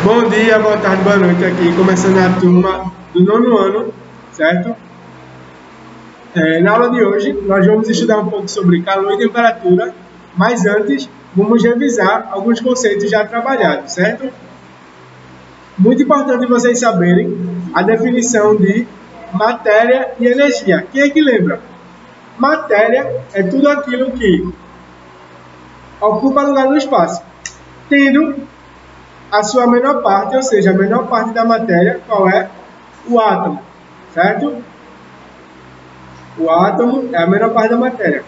Bom dia, boa tarde, boa noite aqui, começando a turma do nono ano, certo? Na aula de hoje, nós vamos estudar um pouco sobre calor e temperatura, mas antes, vamos revisar alguns conceitos já trabalhados, certo? Muito importante vocês saberem a definição de matéria e energia. Quem é que lembra? Matéria é tudo aquilo que ocupa lugar no espaço, tendo a sua menor parte, ou seja, a menor parte da matéria, qual é? O átomo, certo? O átomo é a menor parte da matéria.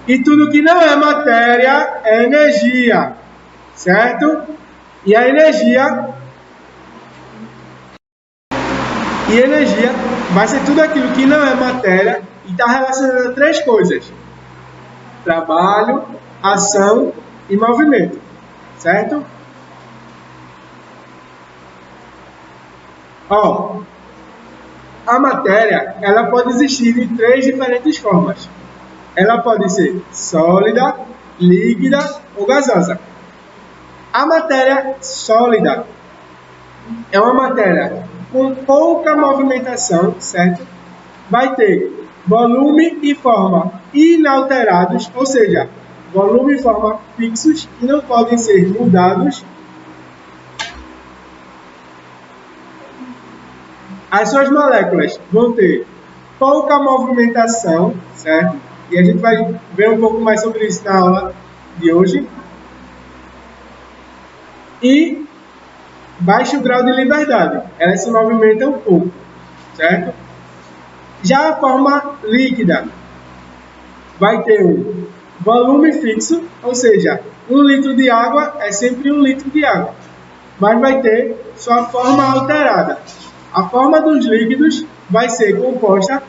E tudo que não é matéria é energia, certo? E a energia vai ser tudo aquilo que não é matéria e está relacionado a três coisas: trabalho, ação e movimento, certo? A matéria, ela pode existir de três diferentes formas. Ela pode ser sólida, líquida ou gasosa. A matéria sólida é uma matéria com pouca movimentação, certo? Vai ter volume e forma inalterados, ou seja, volume e forma fixos que não podem ser mudados. As suas moléculas vão ter pouca movimentação, certo? E a gente vai ver um pouco mais sobre isso na aula de hoje. E baixo grau de liberdade. Elas se movimentam um pouco, certo? Já a forma líquida vai ter um volume fixo, ou seja, 1 litro de água é sempre 1 litro de água, mas vai ter sua forma alterada. A forma dos líquidos vai ser composta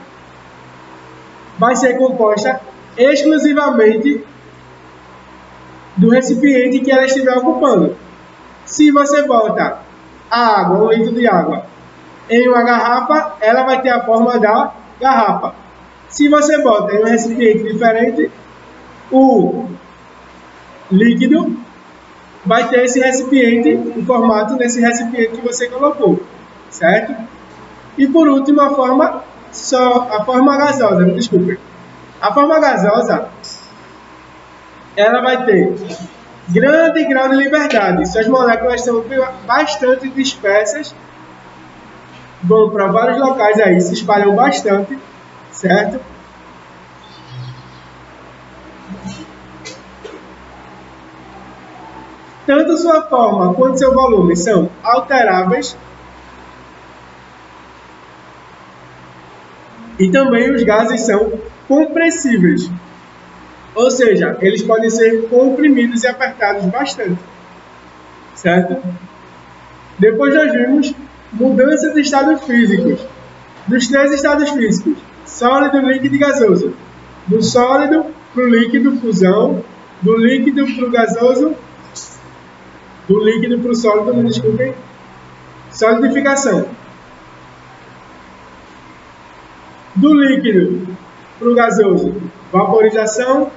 exclusivamente do recipiente que ela estiver ocupando. Se você bota a água, 1 litro de água, em uma garrafa, ela vai ter a forma da garrafa. Se você bota em um recipiente diferente, o líquido vai ter esse recipiente, o formato desse recipiente que você colocou, certo? E por último, a forma gasosa, me desculpe. A forma gasosa, ela vai ter grande grau de liberdade. Suas moléculas são bastante dispersas, vão para vários locais aí, se espalham bastante, certo? Tanto sua forma quanto seu volume são alteráveis. E também os gases são compressíveis. Ou seja, eles podem ser comprimidos e apertados bastante, certo? Depois nós vimos mudanças de estados físicos. Dos três estados físicos, sólido, líquido e gasoso. Do sólido para o líquido, fusão. Do líquido para o gasoso. Do líquido para o sólido, me desculpem, solidificação. Do líquido para o gasoso, vaporização.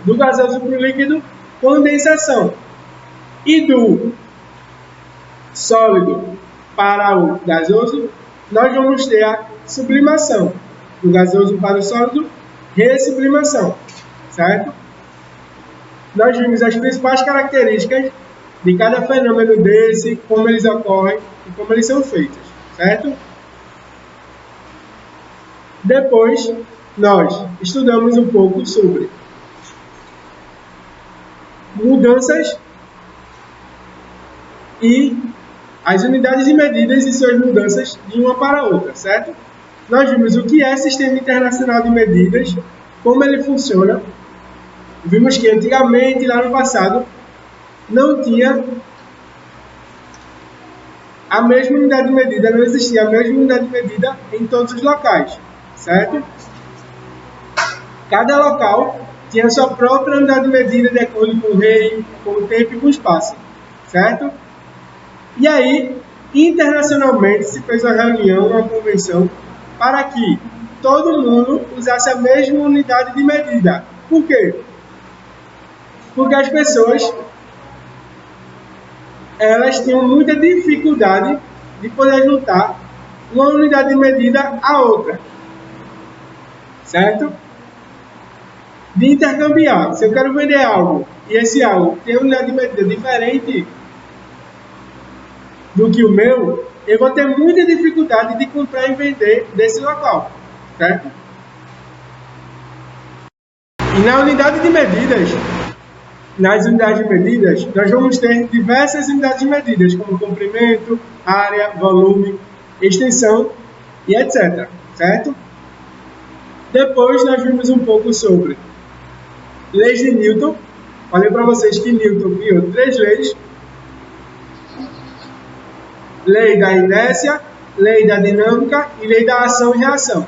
Do gasoso para o líquido, condensação. E do sólido para o gasoso, nós vamos ter a sublimação. Do gasoso para o sólido, ressublimação, certo? Nós vimos as principais características de cada fenômeno desse, como eles ocorrem e como eles são feitos, certo? Depois, nós estudamos um pouco sobre mudanças e as unidades de medidas e suas mudanças de uma para outra, certo? Nós vimos o que é Sistema Internacional de Medidas, como ele funciona. Vimos que antigamente, lá no passado, não tinha a mesma unidade de medida, não existia a mesma unidade de medida em todos os locais, certo? Cada local tinha sua própria unidade de medida de acordo com o rei, com o tempo e com o espaço, certo? E aí, internacionalmente, se fez uma reunião, uma convenção, para que todo mundo usasse a mesma unidade de medida. Por quê? Porque as pessoas elas tinham muita dificuldade de poder juntar uma unidade de medida a outra, certo? De intercambiar. Se eu quero vender algo e esse algo tem uma unidade de medida diferente do que o meu, eu vou ter muita dificuldade de comprar e vender desse local, certo? E na unidade de medidas, nas unidades de medidas, nós vamos ter diversas unidades de medidas, como comprimento, área, volume, extensão e etc, certo? Depois nós vimos um pouco sobre leis de Newton. Falei para vocês que Newton criou 3 leis: lei da inércia, lei da dinâmica e lei da ação e reação.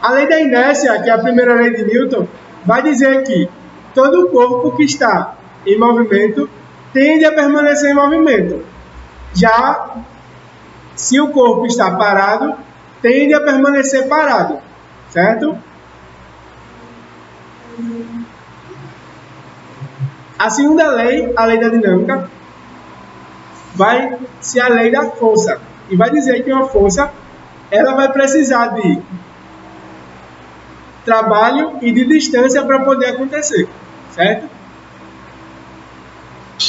A lei da inércia, que é a primeira lei de Newton, vai dizer que todo corpo que está em movimento tende a permanecer em movimento. Já se o corpo está parado, tende a permanecer parado, certo? A segunda lei, a lei da dinâmica, vai ser a lei da força e vai dizer que uma força ela vai precisar de trabalho e de distância para poder acontecer, certo?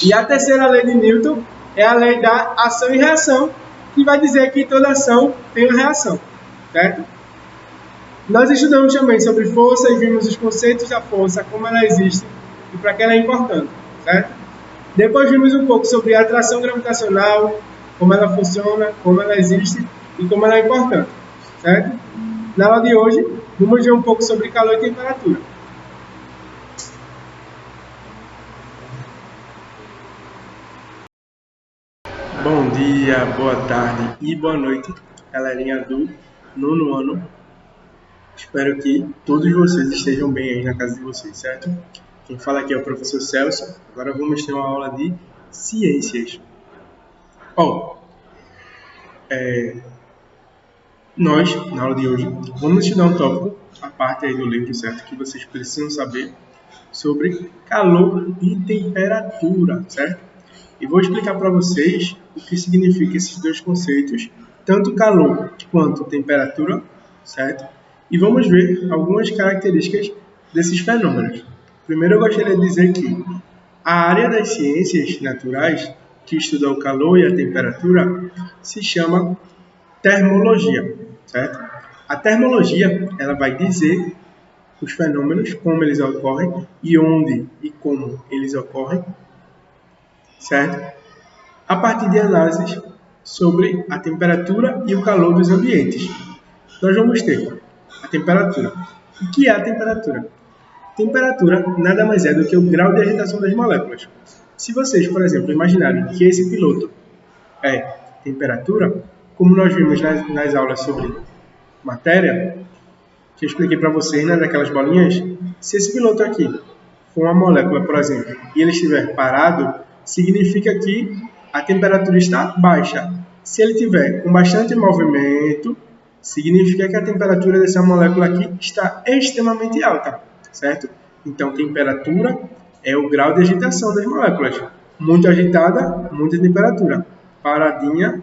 E a terceira lei de Newton é a lei da ação e reação, que vai dizer que toda ação tem uma reação, certo? Nós estudamos também sobre força e vimos os conceitos da força, como ela existe e para que ela é importante, certo? Depois vimos um pouco sobre a atração gravitacional, como ela funciona, como ela existe e como ela é importante, certo? Na aula de hoje, vamos ver um pouco sobre calor e temperatura. Bom dia, boa tarde e boa noite, galerinha do 9º ano. Espero que todos vocês estejam bem aí na casa de vocês, certo? Quem fala aqui é o professor Celso. Agora vamos ter uma aula de ciências. Bom, nós, na aula de hoje, vamos estudar um tópico, a parte aí do livro, certo? Que vocês precisam saber sobre calor e temperatura, certo? E vou explicar para vocês o que significa esses dois conceitos, tanto calor quanto temperatura, certo? E vamos ver algumas características desses fenômenos. Primeiro eu gostaria de dizer que a área das ciências naturais, que estuda o calor e a temperatura, se chama termologia, certo? A termologia, ela vai dizer os fenômenos, como eles ocorrem e onde e como eles ocorrem, certo? A partir de análises sobre a temperatura e o calor dos ambientes. Nós vamos ter a temperatura. O que é a temperatura? Temperatura nada mais é do que o grau de agitação das moléculas. Se vocês, por exemplo, imaginarem que esse piloto é temperatura, como nós vimos nas aulas sobre matéria, que eu expliquei para vocês, né, daquelas bolinhas, se esse piloto aqui for uma molécula, por exemplo, e ele estiver parado, significa que a temperatura está baixa. Se ele tiver com bastante movimento, significa que a temperatura dessa molécula aqui está extremamente alta, certo? Então, temperatura é o grau de agitação das moléculas. Muito agitada, muita temperatura. Paradinha,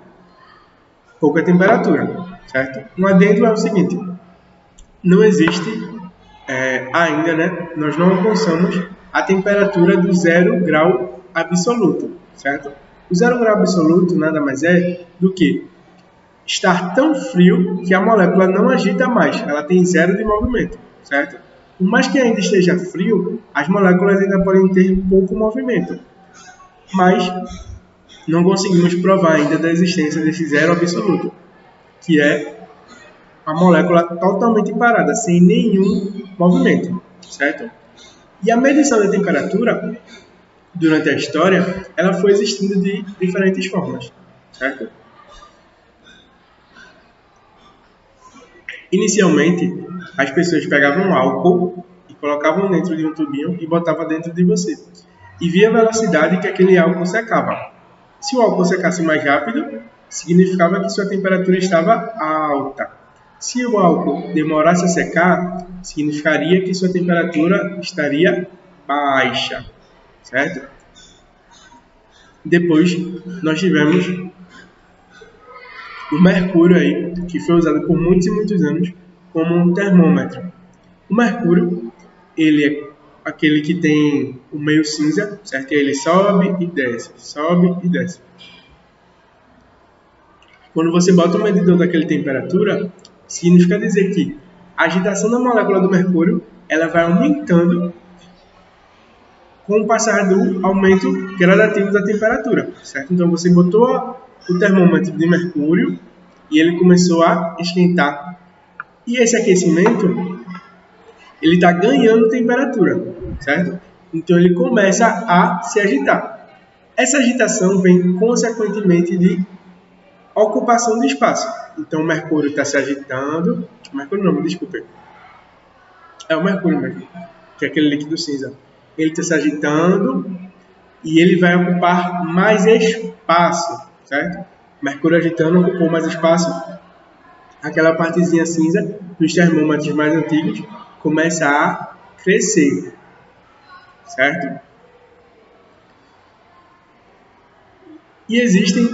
pouca temperatura, certo? Um adendo é o seguinte: não existe ainda, né? Nós não alcançamos a temperatura do 0 grau absoluto, certo? O 0 grau absoluto nada mais é do que estar tão frio que a molécula não agita mais, ela tem zero de movimento, certo? Por mais que ainda esteja frio, as moléculas ainda podem ter pouco movimento, mas não conseguimos provar ainda da existência desse zero absoluto, que é a molécula totalmente parada, sem nenhum movimento, certo? E a medição da temperatura, durante a história, ela foi existindo de diferentes formas, certo? Inicialmente, as pessoas pegavam álcool e colocavam dentro de um tubinho e botavam dentro de você. E via a velocidade que aquele álcool secava. Se o álcool secasse mais rápido, significava que sua temperatura estava alta. Se o álcool demorasse a secar, significaria que sua temperatura estaria baixa, certo? Depois, nós tivemos o mercúrio aí, que foi usado por muitos e muitos anos como um termômetro. O mercúrio, ele é aquele que tem o meio cinza, certo? E ele sobe e desce, sobe e desce. Quando você bota um medidor daquela temperatura, significa dizer que a agitação da molécula do mercúrio, ela vai aumentando com o passar do aumento gradativo da temperatura, certo? Então você botou o termômetro de mercúrio e ele começou a esquentar. E esse aquecimento, ele está ganhando temperatura, certo? Então ele começa a se agitar. Essa agitação vem consequentemente de ocupação de espaço. Então o mercúrio está se agitando. Mercúrio não, me desculpe. É o mercúrio mesmo, que é aquele líquido cinza. Ele está se agitando e ele vai ocupar mais espaço, certo? O mercúrio agitando ocupou mais espaço. Aquela partezinha cinza dos termômetros mais antigos começa a crescer, certo? E existem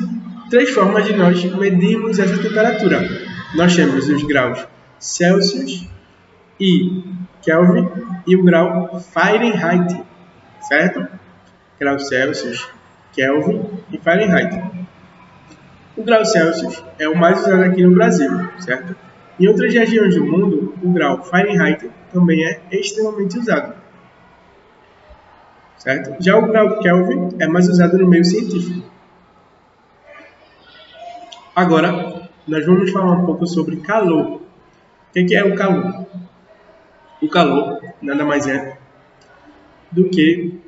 3 formas de nós medirmos essa temperatura. Nós temos os graus Celsius e Kelvin e o grau Fahrenheit, certo? Grau Celsius, Kelvin e Fahrenheit. O grau Celsius é o mais usado aqui no Brasil, certo? Em outras regiões do mundo, o grau Fahrenheit também é extremamente usado, certo? Já o grau Kelvin é mais usado no meio científico. Agora, nós vamos falar um pouco sobre calor. O que é o calor? O calor nada mais é do que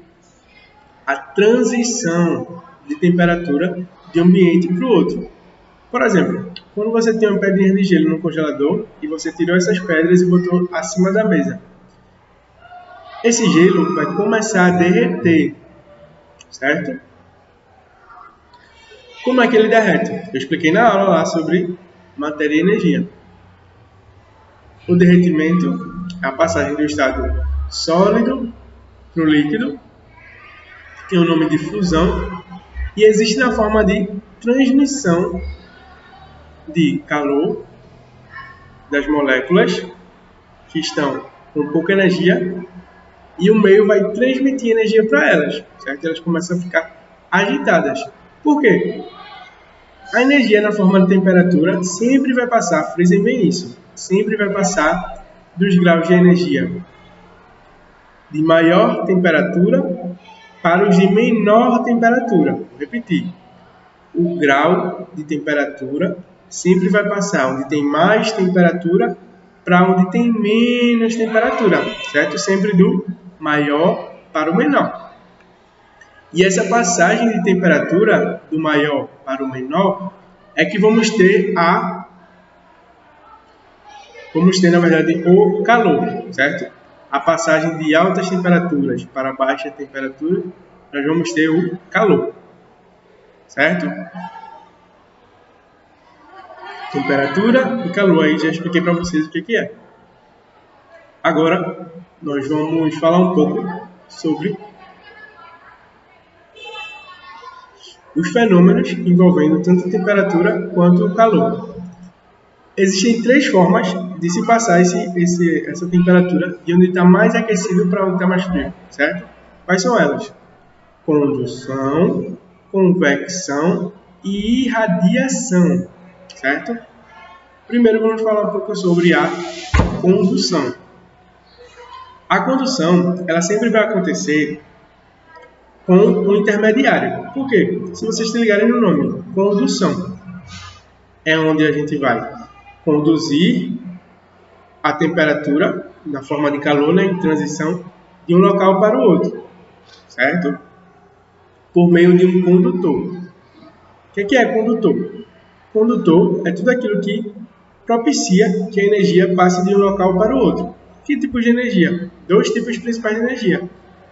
a transição de temperatura de um ambiente para o outro. Por exemplo, quando você tem uma pedrinha de gelo no congelador e você tirou essas pedras e botou acima da mesa, esse gelo vai começar a derreter, certo? Como é que ele derrete? Eu expliquei na aula lá sobre matéria e energia. O derretimento é a passagem do estado sólido para o líquido, tem o nome de fusão, e existe na forma de transmissão de calor das moléculas que estão com pouca energia e o meio vai transmitir energia para elas, certo? Elas começam a ficar agitadas. Por quê? A energia na forma de temperatura sempre vai passar, frisem bem isso, sempre vai passar dos graus de energia de maior temperatura para os de menor temperatura. Vou repetir. O grau de temperatura sempre vai passar onde tem mais temperatura para onde tem menos temperatura, certo? Sempre do maior para o menor. E essa passagem de temperatura do maior para o menor é que vamos ter, na verdade, o calor, certo? A passagem de altas temperaturas para baixa temperatura, nós vamos ter o calor, certo? Temperatura e calor, aí já expliquei para vocês o que é. Agora, nós vamos falar um pouco sobre os fenômenos envolvendo tanto a temperatura quanto o calor. Existem 3 formas de se passar essa temperatura de onde está mais aquecido para onde está mais frio, certo? Quais são elas? Condução, convecção e irradiação, certo? Primeiro vamos falar um pouco sobre a condução. A condução, ela sempre vai acontecer com um intermediário. Por quê? Se vocês se ligarem no nome, condução é onde a gente vai conduzir a temperatura na forma de calor, né, em transição de um local para o outro, certo? Por meio de um condutor. O que é condutor? Condutor é tudo aquilo que propicia que a energia passe de um local para o outro. Que tipo de energia? 2 tipos principais de energia.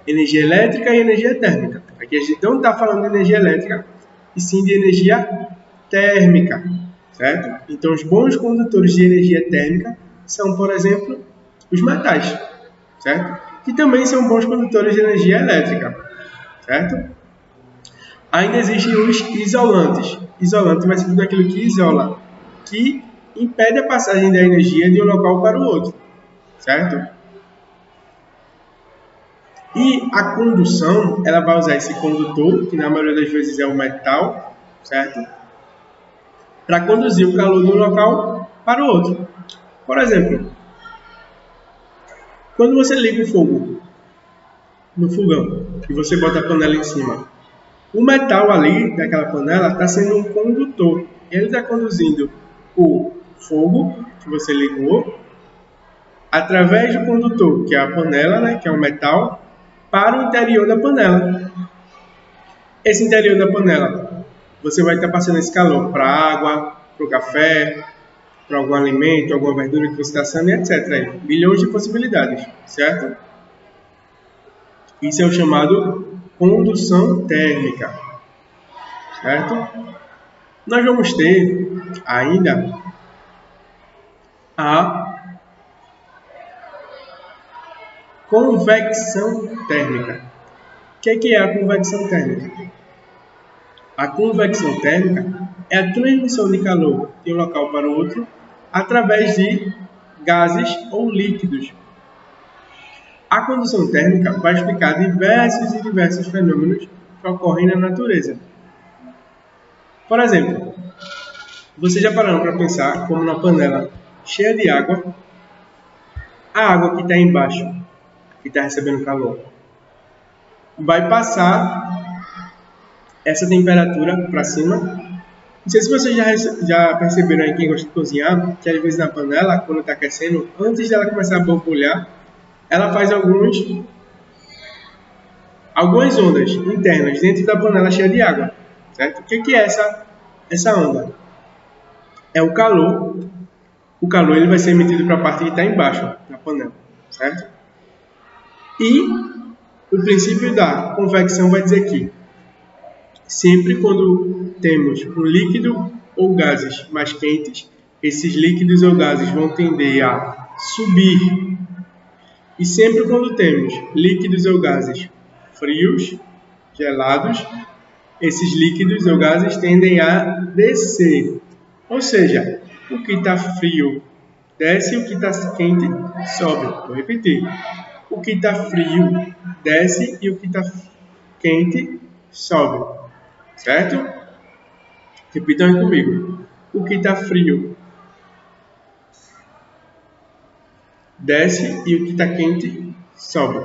Energia elétrica e energia térmica. Aqui a gente não está falando de energia elétrica, e sim de energia térmica, certo? Então, os bons condutores de energia térmica são, por exemplo, os metais, certo? Que também são bons condutores de energia elétrica, certo? Ainda existem os isolantes. Isolante vai ser tudo aquilo que isola, que impede a passagem da energia de um local para o outro, certo? E a condução, ela vai usar esse condutor, que na maioria das vezes é o metal, certo? Para conduzir o calor de um local para o outro. Por exemplo, quando você liga o fogo no fogão e você bota a panela em cima, o metal ali daquela panela está sendo um condutor. Ele está conduzindo o fogo que você ligou através do condutor, que é a panela, né, que é o metal, para o interior da panela. Esse interior da panela, você vai estar passando esse calor para a água, para o café, para algum alimento, alguma verdura que você está assando, etc. Aí, milhões de possibilidades, certo? Isso é o chamado condução térmica, certo? Nós vamos ter ainda a convecção térmica. O que é a convecção térmica? A convecção térmica é a transmissão de calor de um local para o outro através de gases ou líquidos. A condução térmica vai explicar diversos fenômenos que ocorrem na natureza. Por exemplo, vocês já pararam para pensar como na panela cheia de água, a água que está embaixo, que está recebendo calor, vai passar essa temperatura para cima. Não sei se vocês já perceberam aí, quem gosta de cozinhar, que às vezes na panela, quando está aquecendo, antes dela começar a borbulhar, ela faz algumas ondas internas dentro da panela cheia de água, certo? O que é essa onda? É o calor. O calor ele vai ser emitido para a parte que está embaixo da panela, certo? E o princípio da convecção vai dizer que sempre quando temos um líquido ou gases mais quentes, esses líquidos ou gases vão tender a subir. E sempre quando temos líquidos ou gases frios, gelados, esses líquidos ou gases tendem a descer. Ou seja, o que está frio desce e o que está quente sobe. Vou repetir. O que está frio desce e o que está quente sobe. Certo? Repitam aí comigo. O que está frio desce e o que está quente sobe.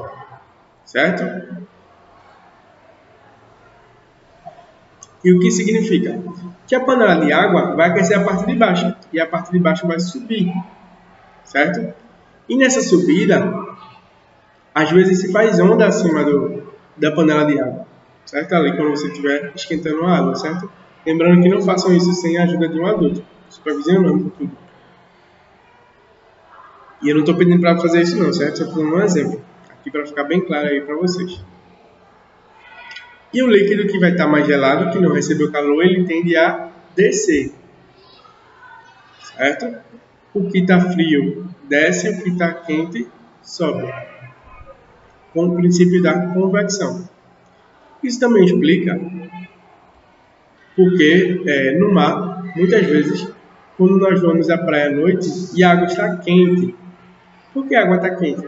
Certo? E o que significa? Que a panela de água vai aquecer a parte de baixo e a parte de baixo vai subir. Certo? E nessa subida, às vezes se faz onda acima da panela de água. Certo? Ali quando você estiver esquentando a água, certo? Lembrando que não façam isso sem a ajuda de um adulto. Supervisionando tudo. E eu não estou pedindo para fazer isso não, certo? Só dando um exemplo. Aqui para ficar bem claro aí para vocês. E o líquido que vai estar mais gelado, que não recebeu calor, ele tende a descer. Certo? O que está frio desce, o que está quente sobe. Com o princípio da convecção. Isso também explica porque no mar, muitas vezes, quando nós vamos à praia à noite e a água está quente. Por que a água está quente?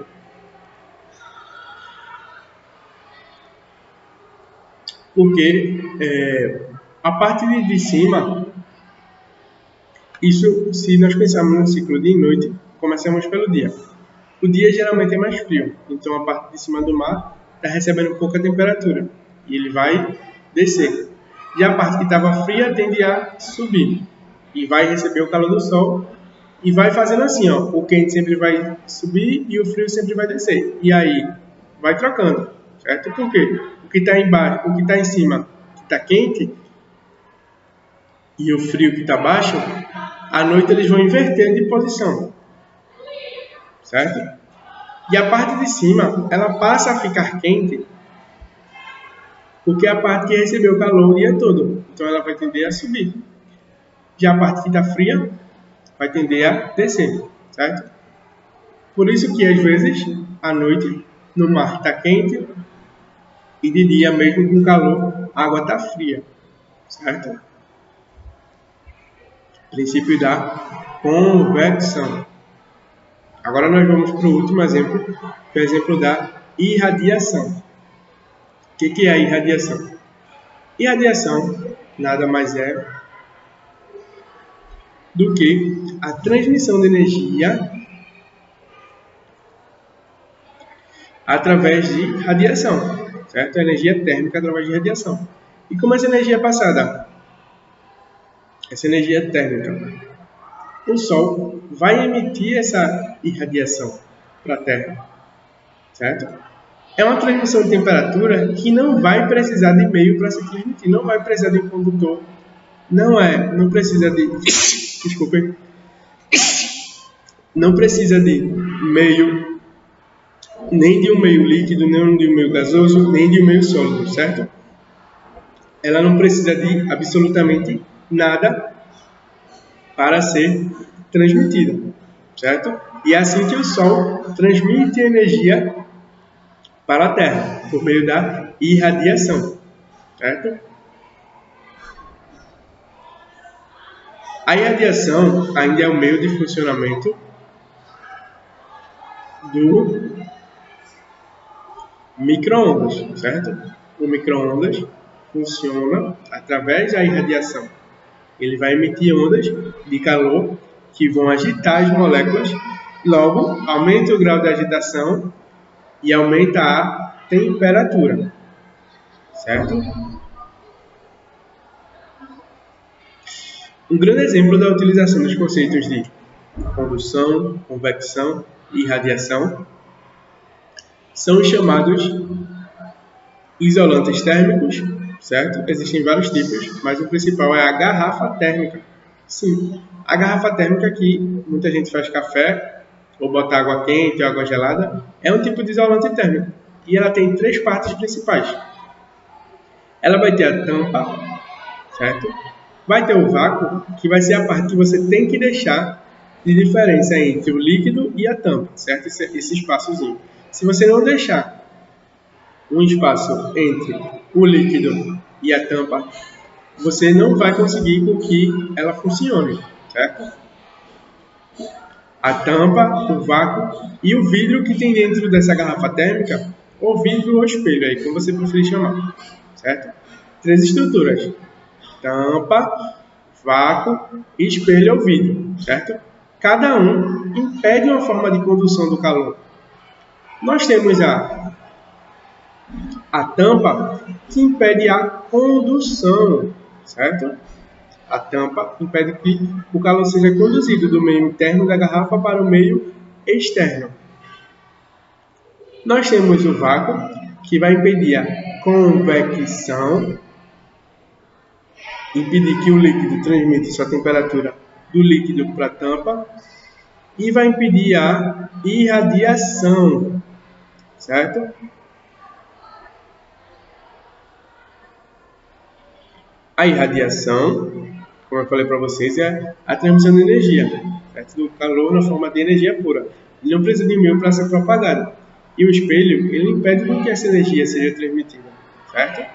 Porque a parte de cima, isso se nós pensarmos no ciclo dia e noite, começamos pelo dia. O dia geralmente é mais frio, então a parte de cima do mar está recebendo pouca temperatura e ele vai descer. E a parte que estava fria tende a subir e vai receber o calor do sol e vai fazendo assim, ó, o quente sempre vai subir e o frio sempre vai descer. E aí vai trocando, certo? Por quê? O que está embaixo, o que está em cima está quente e o frio que está baixo, à noite eles vão inverter de posição, certo? E a parte de cima, ela passa a ficar quente porque é a parte que recebeu calor o dia todo. Então ela vai tender a subir. Já a parte que está fria vai tender a descer, certo? Por isso que às vezes, à noite, no mar está quente e de dia, mesmo com calor, a água está fria, certo? Princípio da convecção. Agora nós vamos para o último exemplo, que é o exemplo da irradiação. O que é a irradiação? Irradiação nada mais é do que a transmissão de energia através de radiação, certo? A energia térmica através de radiação. E como essa energia é passada? Essa energia térmica. O Sol vai emitir essa irradiação para a Terra, certo? É uma transmissão de temperatura que não vai precisar de meio para se transmitir, não vai precisar de um condutor, não precisa de, desculpe, não precisa de meio, nem de um meio líquido, nem de um meio gasoso, nem de um meio sólido, certo? Ela não precisa de absolutamente nada para ser transmitida, certo? E é assim que o Sol transmite energia para a Terra, por meio da irradiação, certo? A irradiação ainda é o meio de funcionamento do micro-ondas, certo? O micro-ondas funciona através da irradiação. Ele vai emitir ondas de calor que vão agitar as moléculas, logo aumenta o grau de agitação e aumenta a temperatura, certo? Um grande exemplo da utilização dos conceitos de condução, convecção e radiação são os chamados isolantes térmicos, certo? Existem vários tipos, mas o principal é a garrafa térmica. Sim, a garrafa térmica que muita gente faz café ou bota água quente ou água gelada, é um tipo de isolante térmico. E ela tem 3 partes principais. Ela vai ter a tampa, certo? Vai ter o vácuo, que vai ser a parte que você tem que deixar de diferença entre o líquido e a tampa, certo? Esse espaçozinho. Se você não deixar um espaço entre o líquido e a tampa, você não vai conseguir com que ela funcione, certo? A tampa, o vácuo e o vidro que tem dentro dessa garrafa térmica, ou vidro ou espelho, aí, como você preferir chamar, certo? 3 estruturas: tampa, vácuo, espelho ou vidro, certo? Cada um impede uma forma de condução do calor. Nós temos a tampa, que impede a condução, certo? A tampa impede que o calor seja conduzido do meio interno da garrafa para o meio externo. Nós temos o vácuo, que vai impedir a convecção, impedir que o líquido transmita sua temperatura do líquido para a tampa, e vai impedir a irradiação, certo? A irradiação, como eu falei para vocês, é a transmissão de energia, certo? Do calor na forma de energia pura. Ele não precisa de meio para ser propagado. E o espelho, ele impede que essa energia seja transmitida, certo?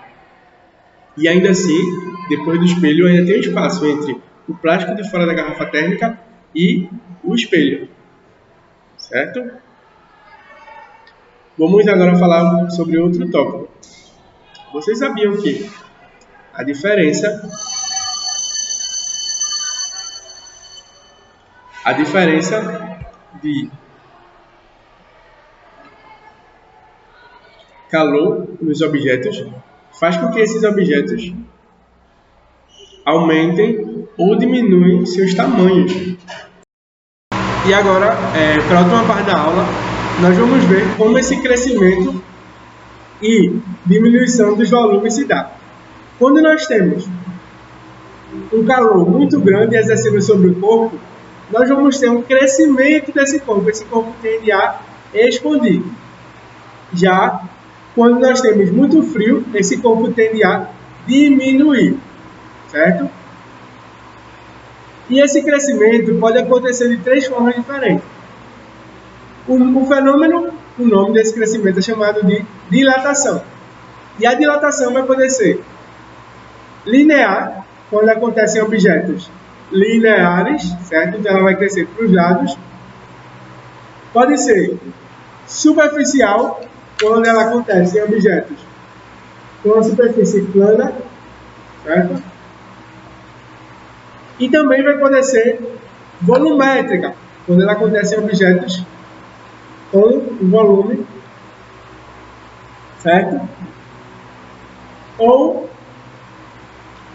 E ainda assim, depois do espelho, ainda tem um espaço entre o plástico de fora da garrafa térmica e o espelho, certo? Vamos agora falar sobre outro tópico. Vocês sabiam que a diferença de calor nos objetos faz com que esses objetos aumentem ou diminuem seus tamanhos? E agora, para a última parte da aula, nós vamos ver como esse crescimento e diminuição dos volumes se dá. Quando nós temos um calor muito grande exercendo sobre o corpo, nós vamos ter um crescimento desse corpo. Esse corpo tende a expandir. Já quando nós temos muito frio, esse corpo tende a diminuir, certo? E esse crescimento pode acontecer de 3 formas diferentes. O fenômeno, o nome desse crescimento é chamado de dilatação. E a dilatação vai acontecer Linear, quando acontece em objetos lineares, certo? Então ela vai crescer para os lados. Pode ser superficial, quando ela acontece em objetos com uma superfície plana, certo? E também vai poder ser volumétrica, quando ela acontece em objetos com volume, certo? Ou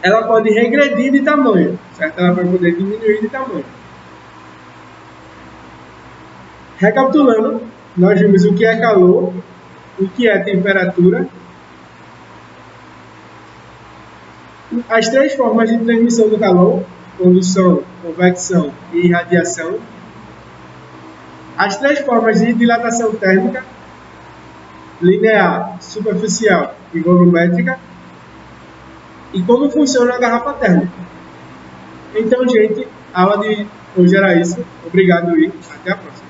ela pode regredir de tamanho, certo? Ela vai poder diminuir de tamanho. Recapitulando, nós vimos o que é calor, o que é temperatura, as três formas de transmissão do calor, condução, convecção e irradiação, as três formas de dilatação térmica, linear, superficial e volumétrica, e como funciona a garrafa térmica. Então, gente, a aula de hoje era isso. Obrigado e até a próxima.